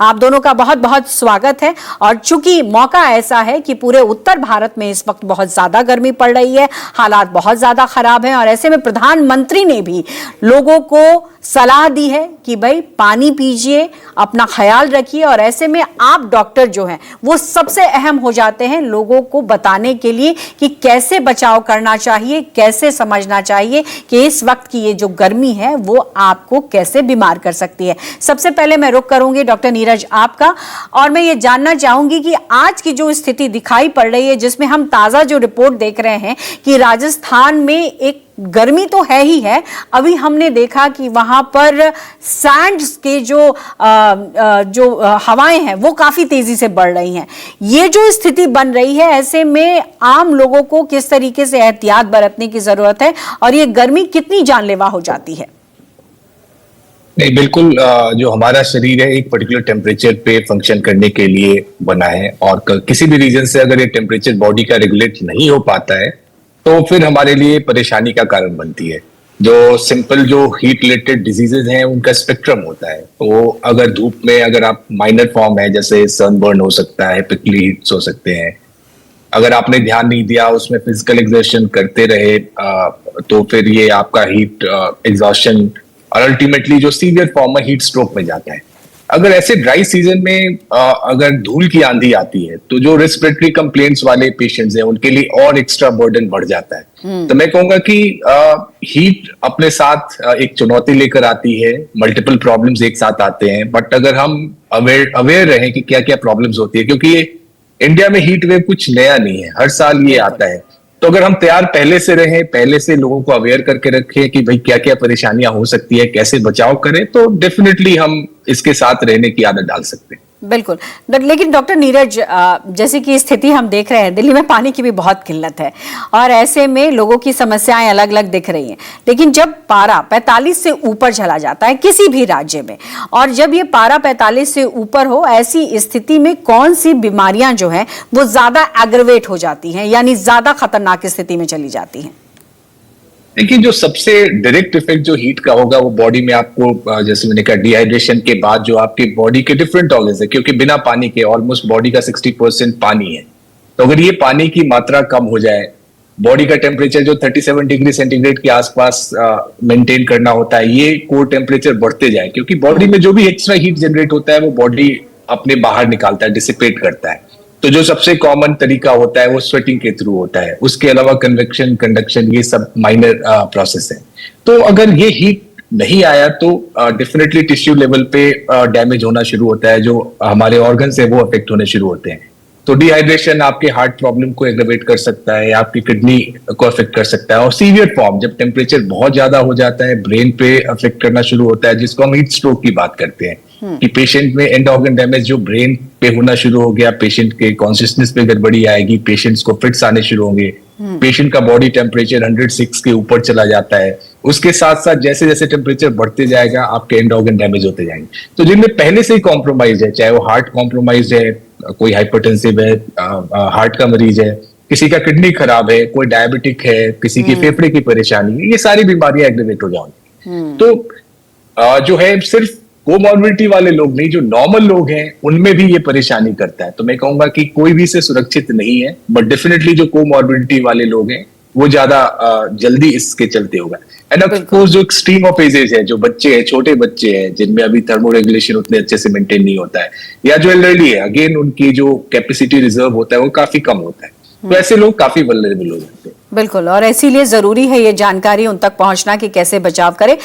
आप दोनों का बहुत बहुत स्वागत है। और चूंकि मौका ऐसा है कि पूरे उत्तर भारत में इस वक्त बहुत ज्यादा गर्मी पड़ रही है, हालात बहुत ज्यादा खराब हैं, और ऐसे में प्रधानमंत्री ने भी लोगों को सलाह दी है कि भाई पानी पीजिए, अपना ख्याल रखिए। और ऐसे में आप डॉक्टर जो हैं वो सबसे अहम हो जाते हैं लोगों को बताने के लिए कि कैसे बचाव करना चाहिए, कैसे समझना चाहिए कि इस वक्त की ये जो गर्मी है वो आपको कैसे बीमार कर सकती है। सबसे पहले मैं रुख करूंगी डॉक्टर नीरज आपका, और मैं ये जानना चाहूंगी कि आज की जो स्थिति दिखाई पड़ रही है, जिसमें हम ताजा जो रिपोर्ट देख रहे हैं कि राजस्थान में एक गर्मी तो है ही है, अभी हमने देखा कि वहां पर सैंड्स के जो हवाएं हैं वो काफी तेजी से बढ़ रही हैं। ये जो स्थिति बन रही है, ऐसे में आम लोगों को किस तरीके से एहतियात बरतने की जरूरत है और ये गर्मी कितनी जानलेवा हो जाती है? नहीं, बिल्कुल। जो हमारा शरीर है एक पर्टिकुलर टेम्परेचर पे फंक्शन करने के लिए बना है, और किसी भी रीजन से अगर ये टेम्परेचर बॉडी का रेगुलेट नहीं हो पाता है तो फिर हमारे लिए परेशानी का कारण बनती है। जो सिंपल जो हीट रिलेटेड डिजीजेज हैं उनका स्पेक्ट्रम होता है। तो अगर धूप में अगर आप माइनर फॉर्म है, जैसे सनबर्न हो सकता है, पिकली हीट्स हो सकते हैं, अगर आपने ध्यान नहीं दिया, उसमें फिजिकल एक्सर्शन करते रहे, तो फिर ये आपका हीट एग्जॉशन और अल्टीमेटली जो सीवियर फॉर्म है हीट स्ट्रोक में जाता है। अगर ऐसे ड्राई सीजन में अगर धूल की आंधी आती है तो जो रेस्पिरेटरी कंप्लेंट्स वाले पेशेंट्स हैं उनके लिए और एक्स्ट्रा बर्डन बढ़ जाता है। तो मैं कहूंगा कि हीट अपने साथ एक चुनौती लेकर आती है, मल्टीपल प्रॉब्लम्स एक साथ आते हैं, बट अगर हम अवेयर रहें कि क्या क्या प्रॉब्लम्स होती है, क्योंकि ये इंडिया में हीट वेव कुछ नया नहीं है, हर साल ये आता है। तो अगर हम तैयार पहले से रहें, पहले से लोगों को अवेयर करके रखें कि भाई क्या क्या परेशानियां हो सकती है, कैसे बचाव करें, तो डेफिनेटली हम इसके साथ रहने की आदत डाल सकते हैं। बिल्कुल। लेकिन डॉक्टर नीरज, जैसे कि स्थिति हम देख रहे हैं, दिल्ली में पानी की भी बहुत किल्लत है और ऐसे में लोगों की समस्याएं अलग अलग दिख रही हैं। लेकिन जब पारा 45 से ऊपर चला जाता है किसी भी राज्य में, और जब ये पारा 45 से ऊपर हो, ऐसी स्थिति में कौन सी बीमारियां जो हैं वो ज्यादा एग्रवेट हो जाती हैं, यानी ज्यादा खतरनाक स्थिति में चली जाती हैं? देखिए, जो सबसे डायरेक्ट इफेक्ट जो हीट का होगा वो बॉडी में आपको, जैसे मैंने कहा, डिहाइड्रेशन के बाद जो आपके बॉडी के डिफरेंट ऑर्गन्स है, क्योंकि बिना पानी के ऑलमोस्ट बॉडी का 60% पानी है। तो अगर ये पानी की मात्रा कम हो जाए, बॉडी का टेम्परेचर जो 37 डिग्री सेंटीग्रेड के आसपास मेंटेन करना होता है, ये कोर टेम्परेचर बढ़ते जाए, क्योंकि बॉडी में जो भी एक्स्ट्रा हीट जनरेट होता है वो बॉडी अपने बाहर निकालता है, डिसिपेट करता है। तो जो सबसे कॉमन तरीका होता है वो स्वेटिंग के थ्रू होता है। उसके अलावा कन्वेक्शन, कंडक्शन, ये सब माइनर प्रोसेस है। तो अगर ये हीट नहीं आया तो डेफिनेटली टिश्यू लेवल पे डैमेज होना शुरू होता है, जो हमारे ऑर्गन्स है वो अफेक्ट होने शुरू होते हैं। तो डिहाइड्रेशन आपके हार्ट प्रॉब्लम को एग्रवेट कर सकता है, आपकी किडनी को अफेक्ट कर सकता है, और सीवियर फॉर्म जब टेम्परेचर बहुत ज्यादा हो जाता है ब्रेन पे अफेक्ट करना शुरू होता है, जिसको हम हीट स्ट्रोक की बात करते हैं। कि पेशेंट में एंड ऑर्गन डैमेज जो ब्रेन पे होना शुरू हो गया, पेशेंट के कॉन्शियसनेस पे गड़बड़ी आएगी, पेशेंट्स को फिट्स आने शुरू होंगे, पेशेंट का बॉडी टेम्परेचर 106 के ऊपर चला जाता है। उसके साथ साथ जैसे जैसे टेम्परेचर बढ़ते जाएगा आपके एंड ऑर्गन डैमेज होते जाएंगे। तो जिनमें पहले से ही कॉम्प्रोमाइज है, चाहे वो हार्ट कॉम्प्रोमाइज है, कोई हाइपरटेंसिव है, हार्ट का मरीज है, किसी का किडनी खराब है, कोई डायबिटिक है, किसी की फेफड़े की परेशानी है, ये सारी बीमारियां एग्रीवेट हो जाएंगी। तो जो है सिर्फ कोमॉर्बिडिटी वाले लोग नहीं, जो नॉर्मल लोग हैं उनमें भी ये परेशानी करता है। तो मैं कहूंगा कि कोई भी से सुरक्षित नहीं है, बट डेफिनेटली जो कोमॉर्बिडिटी वाले लोग हैं वो ज्यादा जल्दी इसके चलते होगा। एंड ऑफ कोर्स जो एक्सट्रीम ऑफ एजेस है, जो बच्चे हैं, छोटे बच्चे हैं जिनमें अभी थर्मो रेगुलेशन उतने अच्छे से मेंटेन नहीं होता है, या जो एल्डरली है, अगेन उनकी जो कैपेसिटी रिजर्व होता है वो काफी कम होता है, तो ऐसे लोग काफी वल्नरेबल हो जाते हैं। बिल्कुल, और इसीलिए जरूरी है ये जानकारी उन तक पहुंचना कि कैसे बचाव करें।